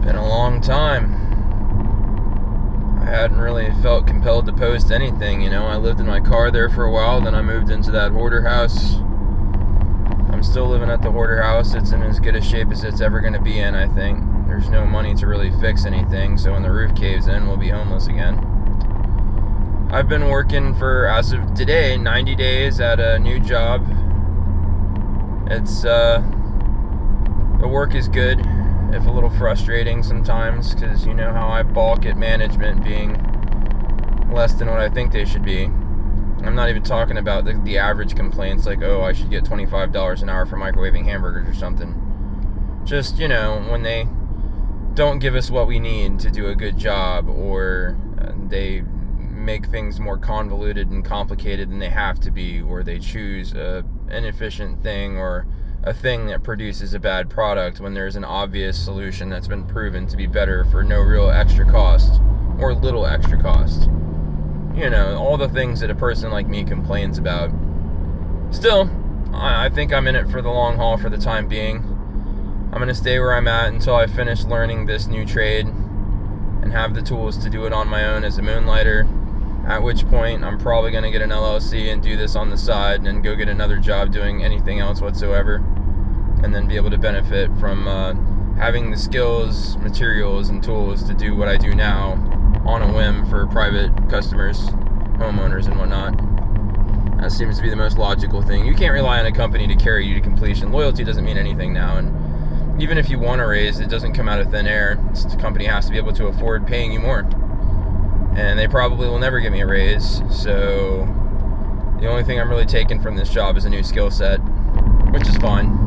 Been a long time. I hadn't really felt compelled to post anything, I lived in my car there for a while, then I moved into that hoarder house. I'm still living at the hoarder house. It's in as good a shape as it's ever going to be in, I think. There's no money to really fix anything, so when the roof caves in, we'll be homeless again. I've been working for, as of today, 90 days at a new job. The work is good, if a little frustrating sometimes, because you know how I balk at management being less than what I think they should be. I'm not even talking about the average complaints like, oh, I should get $25 an hour for microwaving hamburgers or something. Just, when they don't give us what we need to do a good job, or they make things more convoluted and complicated than they have to be, or they choose an inefficient thing or a thing that produces a bad product when there's an obvious solution that's been proven to be better for no real extra cost or little extra cost. All the things that a person like me complains about. Still, I think I'm in it for the long haul for the time being. I'm going to stay where I'm at until I finish learning this new trade and have the tools to do it on my own as a moonlighter, at which point I'm probably going to get an LLC and do this on the side and then go get another job doing anything else whatsoever, and then be able to benefit from having the skills, materials, and tools to do what I do now on a whim for private customers, homeowners, and whatnot. That seems to be the most logical thing. You can't rely on a company to carry you to completion. Loyalty doesn't mean anything now, and even if you want a raise, it doesn't come out of thin air. The company has to be able to afford paying you more, and they probably will never give me a raise, so the only thing I'm really taking from this job is a new skill set, which is fine.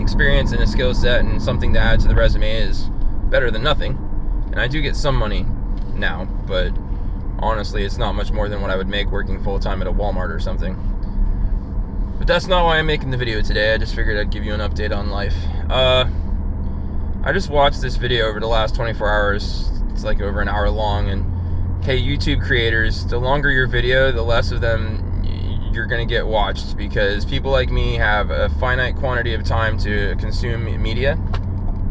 Experience and a skill set and something to add to the resume is better than nothing, and I do get some money now, but honestly it's not much more than what I would make working full-time at a Walmart or something. But that's not why I'm making the video today. I just figured I'd give you an update on life. I just watched this video over the last 24 hours. It's like over an hour long, and hey, YouTube creators, the longer your video, the less of them you're gonna get watched, because people like me have a finite quantity of time to consume media,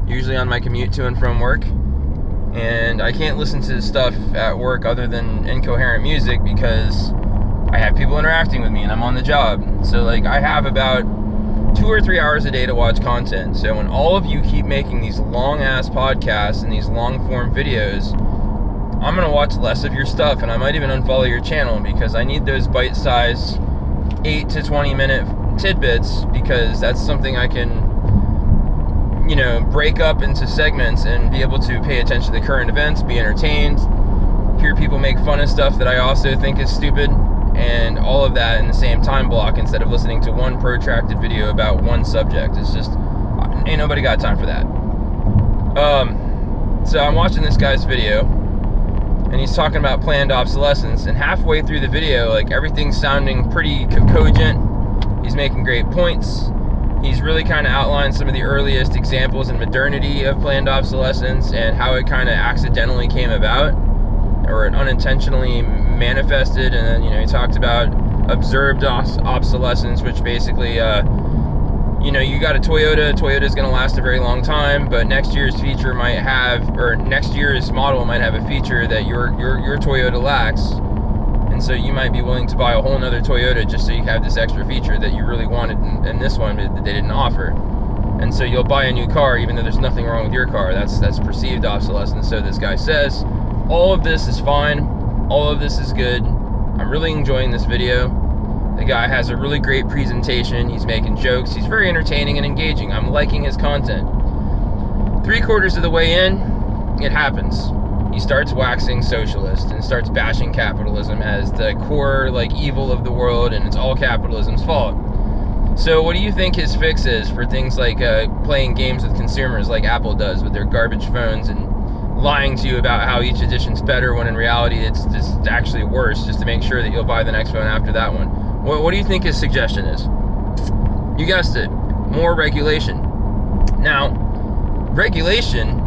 usually on my commute to and from work. And I can't listen to stuff at work other than incoherent music because I have people interacting with me and I'm on the job. So I have about 2 or 3 hours a day to watch content. So when all of you keep making these long ass podcasts and these long form videos, I'm gonna watch less of your stuff, and I might even unfollow your channel, because I need those bite-sized 8 to 20 minute tidbits, because that's something I can break up into segments and be able to pay attention to the current events, be entertained, hear people make fun of stuff that I also think is stupid, and all of that in the same time block, instead of listening to one protracted video about one subject. It's just, ain't nobody got time for that. So I'm watching this guy's video, and he's talking about planned obsolescence, and halfway through the video, everything's sounding pretty cogent. He's making great points. He's really kind of outlined some of the earliest examples in modernity of planned obsolescence and how it kind of accidentally came about, or it unintentionally manifested. And then, he talked about observed obsolescence, which basically, you got a Toyota's going to last a very long time, but next year's feature might have, or next year's model might have a feature that your Toyota lacks. And so you might be willing to buy a whole nother Toyota just so you have this extra feature that you really wanted in this one that they didn't offer. And so you'll buy a new car even though there's nothing wrong with your car. That's perceived obsolescence. So this guy says, all of this is fine. All of this is good. I'm really enjoying this video. The guy has a really great presentation. He's making jokes. He's very entertaining and engaging. I'm liking his content. 3/4 of the way in, it happens. He starts waxing socialist and starts bashing capitalism as the core evil of the world, and it's all capitalism's fault. So what do you think his fix is for things like playing games with consumers like Apple does with their garbage phones, and lying to you about how each edition's better when in reality it's just actually worse, just to make sure that you'll buy the next phone after that one? What do you think his suggestion is? You guessed it, more regulation. Now, regulation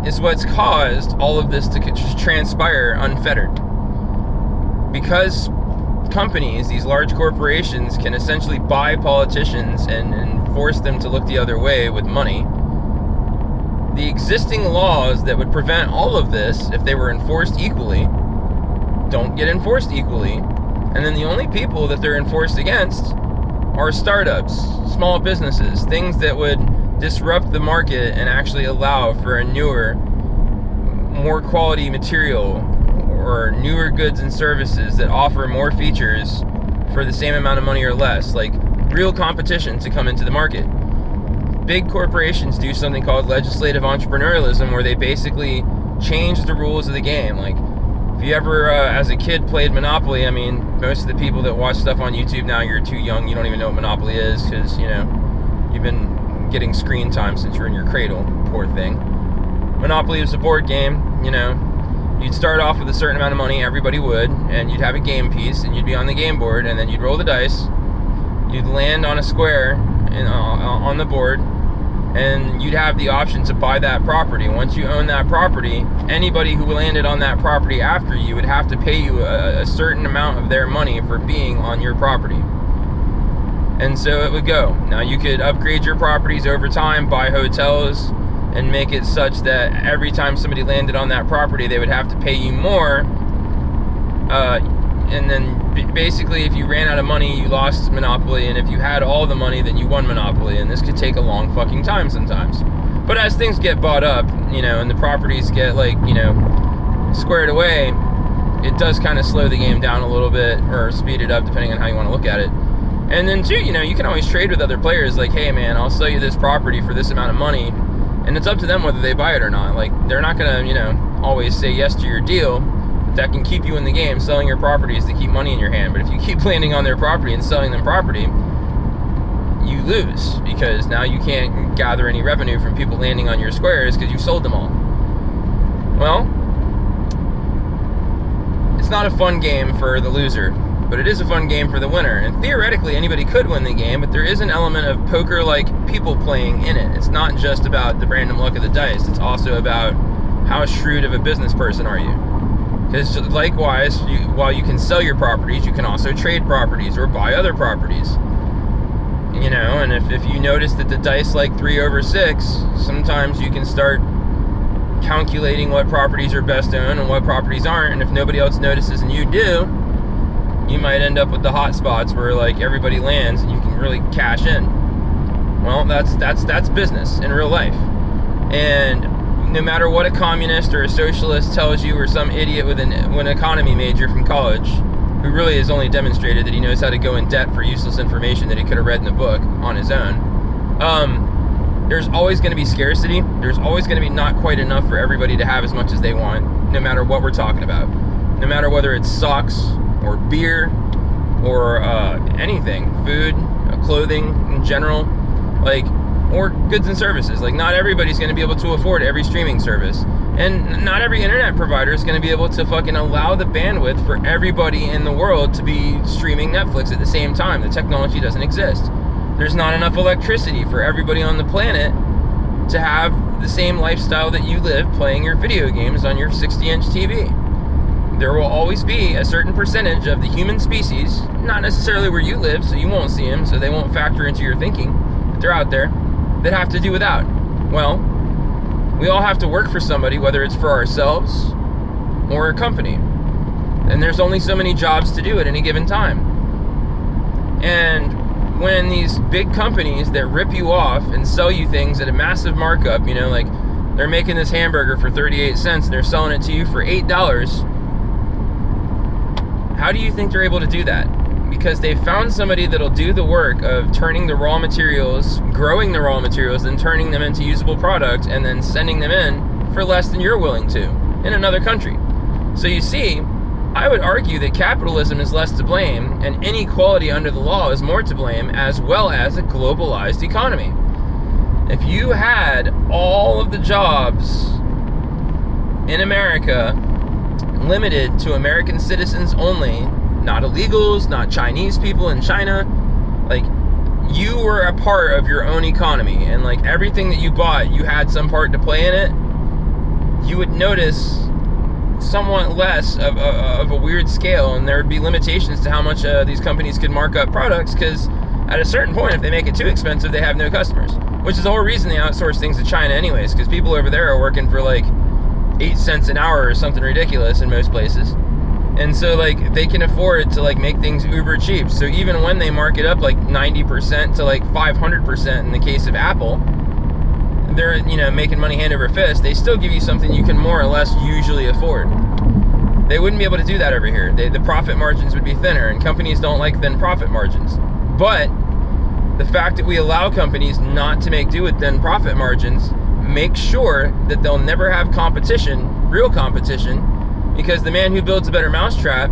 is what's caused all of this to transpire unfettered. Because companies, these large corporations, can essentially buy politicians and force them to look the other way with money, the existing laws that would prevent all of this, if they were enforced equally, don't get enforced equally. And then the only people that they're enforced against are startups, small businesses, things that would disrupt the market and actually allow for a newer, more quality material or newer goods and services that offer more features for the same amount of money or less, like real competition to come into the market. Big corporations do something called legislative entrepreneurialism, where they basically change the rules of the game. Like, if you ever, as a kid, played Monopoly, I mean, most of the people that watch stuff on YouTube now, you're too young, you don't even know what Monopoly is, because, you know, you've been getting screen time since you're in your cradle, poor thing. Monopoly is a board game, you know. You'd start off with a certain amount of money, everybody would, and you'd have a game piece, and you'd be on the game board, and then you'd roll the dice, you'd land on a square on the board, and you'd have the option to buy that property. Once you own that property, anybody who landed on that property after you would have to pay you a certain amount of their money for being on your property. And so it would go. Now, you could upgrade your properties over time, buy hotels, and make it such that every time somebody landed on that property, they would have to pay you more. And then basically, if you ran out of money, you lost Monopoly, and if you had all the money, then you won Monopoly. And this could take a long fucking time sometimes. But as things get bought up, you know, and the properties get, like, you know, squared away, it does kind of slow the game down a little bit, or speed it up, depending on how you want to look at it. And then too, you know, you can always trade with other players, like, hey man, I'll sell you this property for this amount of money, and it's up to them whether they buy it or not. Like, they're not gonna, you know, always say yes to your deal. That can keep you in the game. Selling your properties to keep money in your hand. But if you keep landing on their property and selling them property, you lose, because now you can't gather any revenue from people landing on your squares because you sold them all. Well, it's not a fun game for the loser, but it is a fun game for the winner. And theoretically, anybody could win the game, but there is an element of poker-like people playing in it. It's not just about the random luck of the dice. It's also about how shrewd of a business person are you. Because likewise, while you can sell your properties, you can also trade properties or buy other properties. You know, and if you notice that the dice like 3 over 6, sometimes you can start calculating what properties are best owned and what properties aren't. And if nobody else notices and you do, you might end up with the hot spots where, like, everybody lands and you can really cash in. Well, that's business in real life. And no matter what a communist or a socialist tells you, or some idiot with an economy major from college who really has only demonstrated that he knows how to go in debt for useless information that he could have read in a book on his own, there's always going to be scarcity. There's always going to be not quite enough for everybody to have as much as they want, no matter what we're talking about. No matter whether it's socks or beer or anything, food, clothing in general, like, or goods and services. Like, not everybody's going to be able to afford every streaming service. And not every internet provider is going to be able to fucking allow the bandwidth for everybody in the world to be streaming Netflix at the same time. The technology doesn't exist. There's not enough electricity for everybody on the planet to have the same lifestyle that you live playing your video games on your 60-inch TV. There will always be a certain percentage of the human species, not necessarily where you live, so you won't see them, so they won't factor into your thinking, but they're out there, that have to do without. Well, we all have to work for somebody, whether it's for ourselves or a company. And there's only so many jobs to do at any given time. And when these big companies that rip you off and sell you things at a massive markup, you know, like they're making this hamburger for 38 cents and they're selling it to you for $8, how do you think they're able to do that? Because they found somebody that'll do the work of turning the raw materials, growing the raw materials, then turning them into usable product, and then sending them in for less than you're willing to in another country. So you see, I would argue that capitalism is less to blame, and inequality under the law is more to blame, as well as a globalized economy. If you had all of the jobs in America limited to American citizens only, not illegals, not Chinese people in China, like, you were a part of your own economy, and like everything that you bought, you had some part to play in it, you would notice somewhat less of a weird scale, and there would be limitations to how much these companies could mark up products, because at a certain point, if they make it too expensive, they have no customers. which is the whole reason they outsource things to China anyways, because people over there are working for like 8 cents an hour or something ridiculous in most places. And so like they can afford to like make things uber cheap. So even when they mark it up like 90% to like 500% in the case of Apple, they're, you know, making money hand over fist. They still give you something you can more or less usually afford. They wouldn't be able to do that over here. The profit margins would be thinner, and companies don't like thin profit margins. But the fact that we allow companies not to make do with thin profit margins makes sure that they'll never have competition, real competition, because the man who builds a better mousetrap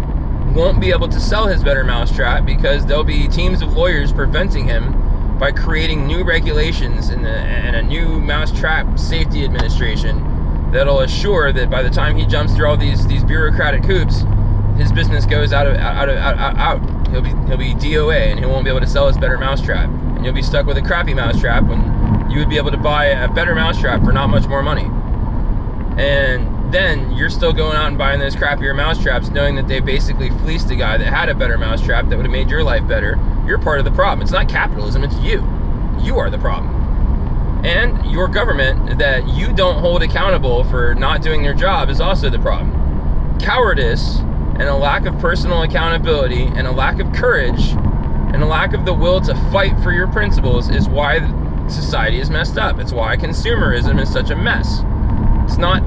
won't be able to sell his better mousetrap because there'll be teams of lawyers preventing him by creating new regulations and a new mousetrap safety administration that'll assure that by the time he jumps through all these bureaucratic hoops, his business goes out. He'll be DOA, and he won't be able to sell his better mousetrap, and you'll be stuck with a crappy mousetrap when you would be able to buy a better mousetrap for not much more money. And then you're still going out and buying those crappier mousetraps, knowing that they basically fleeced a guy that had a better mousetrap that would have made your life better. You're part of the problem. It's not capitalism, it's you. You are the problem. And your government that you don't hold accountable for not doing their job is also the problem. Cowardice and a lack of personal accountability and a lack of courage and a lack of the will to fight for your principles is why society is messed up. It's why consumerism is such a mess. It's not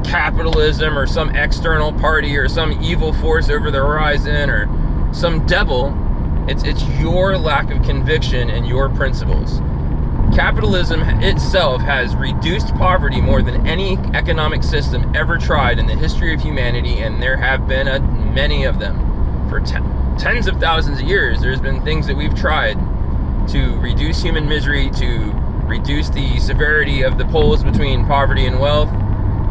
capitalism or some external party or some evil force over the horizon or some devil. It's your lack of conviction and your principles. Capitalism itself has reduced poverty more than any economic system ever tried in the history of humanity, and there have been many of them. For tens of thousands of years, there's been things that we've tried to reduce human misery, to reduce the severity of the pulls between poverty and wealth,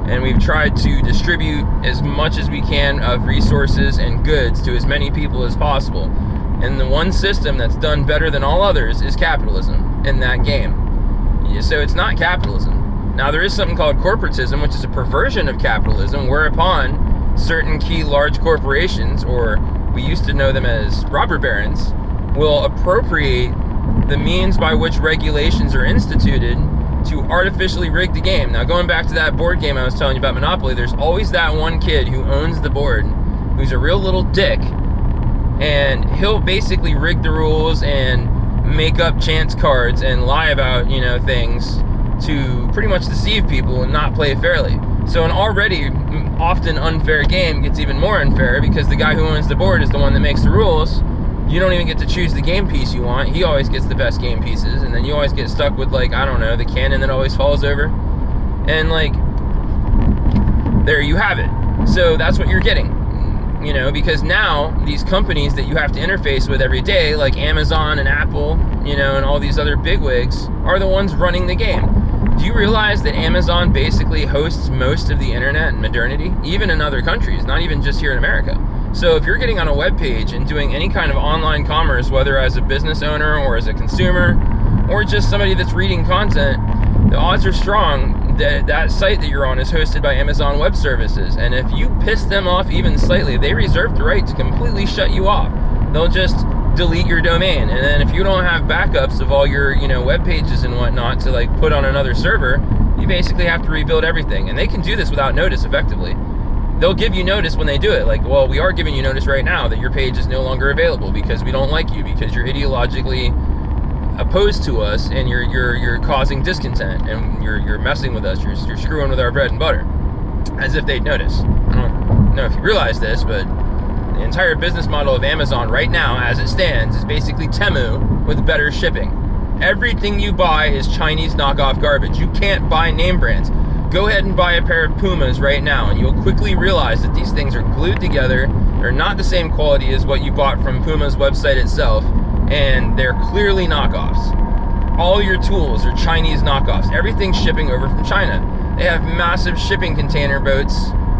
and we've tried to distribute as much as we can of resources and goods to as many people as possible. And the one system that's done better than all others is capitalism in that game. So it's not capitalism. Now there is something called corporatism, which is a perversion of capitalism, whereupon certain key large corporations, or we used to know them as robber barons, will appropriate the means by which regulations are instituted to artificially rig the game. Now going back to that board game I was telling you about, Monopoly, there's always that one kid who owns the board who's a real little dick, and he'll basically rig the rules and make up chance cards and lie about, you know, things to pretty much deceive people and not play fairly. So an already often unfair game gets even more unfair because the guy who owns the board is the one that makes the rules. You don't even get to choose the game piece you want. He always gets the best game pieces, and then you always get stuck with, like, I don't know, the cannon that always falls over. And, like, there you have it. So that's what you're getting. You know, because now these companies that you have to interface with every day, like Amazon and Apple, you know, and all these other bigwigs, are the ones running the game. Do you realize that Amazon basically hosts most of the internet and modernity, even in other countries, not even just here in America? So if you're getting on a web page and doing any kind of online commerce, whether as a business owner or as a consumer, or just somebody that's reading content, the odds are strong that that site that you're on is hosted by Amazon Web Services. And if you piss them off even slightly, they reserve the right to completely shut you off. They'll just delete your domain. And then if you don't have backups of all your, you know, web pages and whatnot to like put on another server, you basically have to rebuild everything. And they can do this without notice effectively. They'll give you notice when they do it. Like, well, we are giving you notice right now that your page is no longer available because we don't like you, because you're ideologically opposed to us and you're causing discontent and you're messing with us. You're screwing with our bread and butter. As if they'd notice. I don't know if you realize this, but the entire business model of Amazon right now, as it stands, is basically Temu with better shipping. Everything you buy is Chinese knockoff garbage. You can't buy name brands. Go ahead and buy a pair of Pumas right now, and you'll quickly realize that these things are glued together. They're not the same quality as what you bought from Puma's website itself, and they're clearly knockoffs. All your tools are Chinese knockoffs. Everything's shipping over from China. They have massive shipping container boats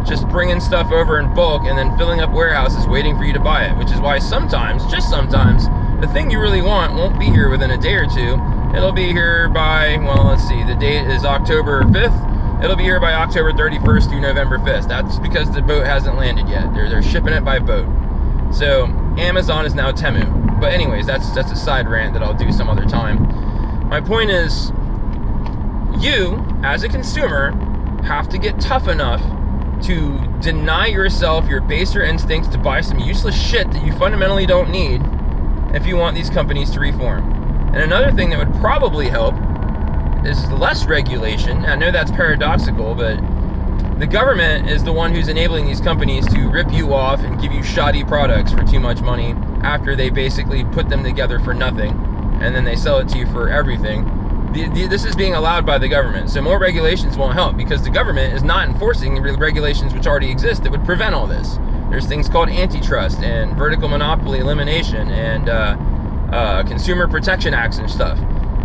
just bringing stuff over in bulk and then filling up warehouses waiting for you to buy it, which is why sometimes, just sometimes, the thing you really want won't be here within a day or two. It'll be here by, well, let's see, the date is October 5th. It'll be here by October 31st through November 5th. That's because the boat hasn't landed yet. They're shipping it by boat. So Amazon is now Temu. But anyways, that's a side rant that I'll do some other time. My point is, you, as a consumer, have to get tough enough to deny yourself your baser instincts to buy some useless shit that you fundamentally don't need if you want these companies to reform. And another thing that would probably help is less regulation. I know that's paradoxical, but the government is the one who's enabling these companies to rip you off and give you shoddy products for too much money after they basically put them together for nothing, and then they sell it to you for everything. This is being allowed by the government, so more regulations won't help because the government is not enforcing regulations which already exist that would prevent all this. There's things called antitrust and vertical monopoly elimination and consumer protection acts and stuff.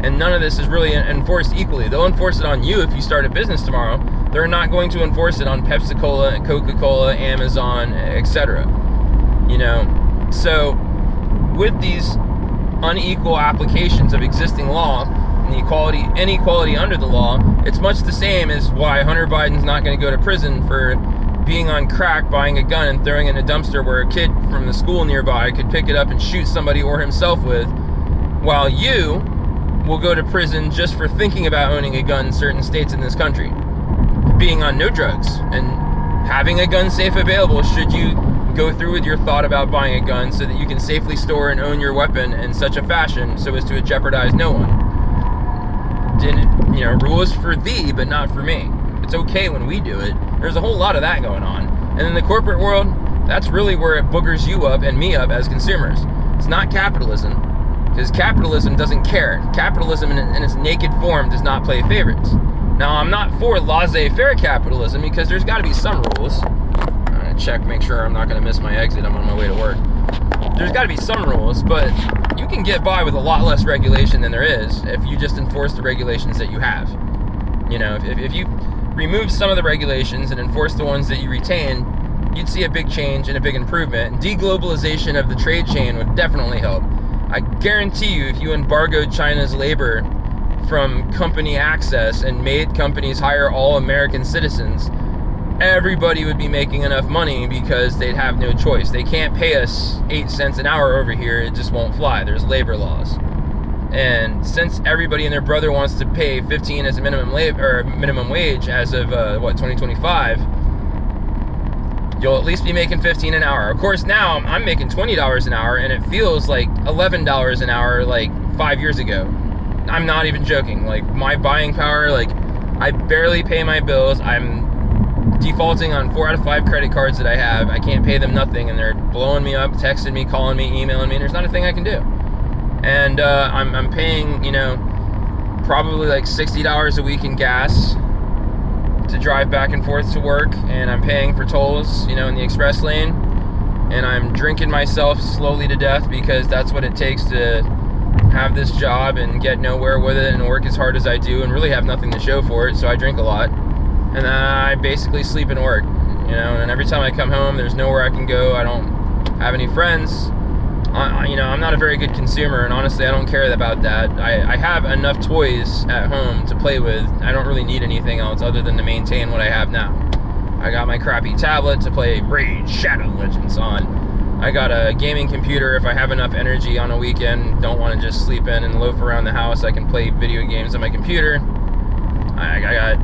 And none of this is really enforced equally. They'll enforce it on you if you start a business tomorrow. They're not going to enforce it on Pepsi-Cola, Coca-Cola, Amazon, etc. You know, so with these unequal applications of existing law and the inequality under the law, it's much the same as why Hunter Biden's not going to go to prison for being on crack, buying a gun and throwing it in a dumpster where a kid from the school nearby could pick it up and shoot somebody or himself with, while you will go to prison just for thinking about owning a gun in certain states in this country, being on no drugs, and having a gun safe available should you go through with your thought about buying a gun so that you can safely store and own your weapon in such a fashion so as to jeopardize no one. Rules for thee, but not for me. It's okay when we do it. There's a whole lot of that going on. And in the corporate world, that's really where it boogers you up and me up as consumers. It's not capitalism. Because capitalism doesn't care. Capitalism in its naked form does not play favorites. Now, I'm not for laissez-faire capitalism because there's got to be some rules. I'm going to check, make sure I'm not going to miss my exit. I'm on my way to work. There's got to be some rules, but you can get by with a lot less regulation than there is if you just enforce the regulations that you have. You know, if you remove some of the regulations and enforce the ones that you retain, you'd see a big change and a big improvement. Deglobalization of the trade chain would definitely help. I guarantee you, if you embargoed China's labor from company access and made companies hire all American citizens, everybody would be making enough money because they'd have no choice. They can't pay us 8 cents an hour over here. It just won't fly. There's labor laws. And since everybody and their brother wants to pay 15 as a minimum wage as of 2025, you'll at least be making 15 an hour. Of course, now I'm making $20 an hour, and it feels like $11 an hour like 5 years ago. I'm not even joking. Like, my buying power, like, I barely pay my bills. I'm defaulting on 4 out of 5 credit cards that I have. I can't pay them nothing, and they're blowing me up, texting me, calling me, emailing me, and there's not a thing I can do. And I'm paying, probably like $60 a week in gas to drive back and forth to work, and I'm paying for tolls, in the express lane, and I'm drinking myself slowly to death because that's what it takes to have this job and get nowhere with it and work as hard as I do and really have nothing to show for it, so I drink a lot, and then I basically sleep and work, and every time I come home, there's nowhere I can go. I don't have any friends. I'm not a very good consumer, and honestly, I don't care about that. I have enough toys at home to play with. I don't really need anything else other than to maintain what I have now. I got my crappy tablet to play Raid Shadow Legends on. I got a gaming computer if I have enough energy on a weekend, don't want to just sleep in and loaf around the house. I can play video games on my computer. I got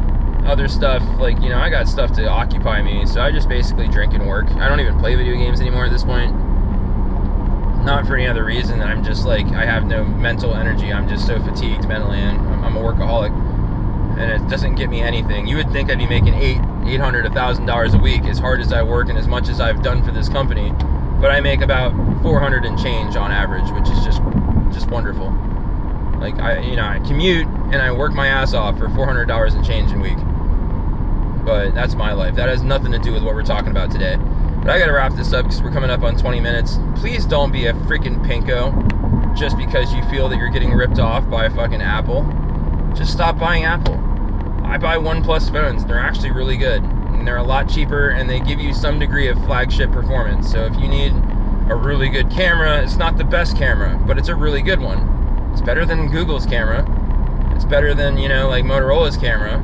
other stuff, I got stuff to occupy me, so I just basically drink and work. I don't even play video games anymore at this point. Not for any other reason than I'm just I have no mental energy. I'm just so fatigued mentally, and I'm a workaholic, and it doesn't get me anything. You would think I'd be making $800, $1,000 a week as hard as I work and as much as I've done for this company, but I make about 400 and change on average, which is just wonderful. I commute and I work my ass off for $400 and change a week, but that's my life. That has nothing to do with what we're talking about today. But I gotta wrap this up because we're coming up on 20 minutes. Please don't be a freaking Pinko just because you feel that you're getting ripped off by fucking Apple. Just stop buying Apple. I buy OnePlus phones. They're actually really good. And they're a lot cheaper, and they give you some degree of flagship performance. So if you need a really good camera, it's not the best camera, but it's a really good one. It's better than Google's camera. It's better than, Motorola's camera,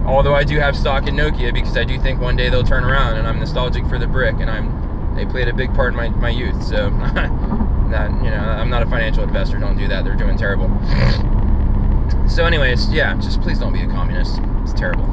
Although I do have stock in Nokia because I do think one day they'll turn around, and I'm nostalgic for the brick, and they played a big part in my youth. So, I'm not a financial investor. Don't do that. They're doing terrible. So anyways, yeah, just please don't be a communist. It's terrible.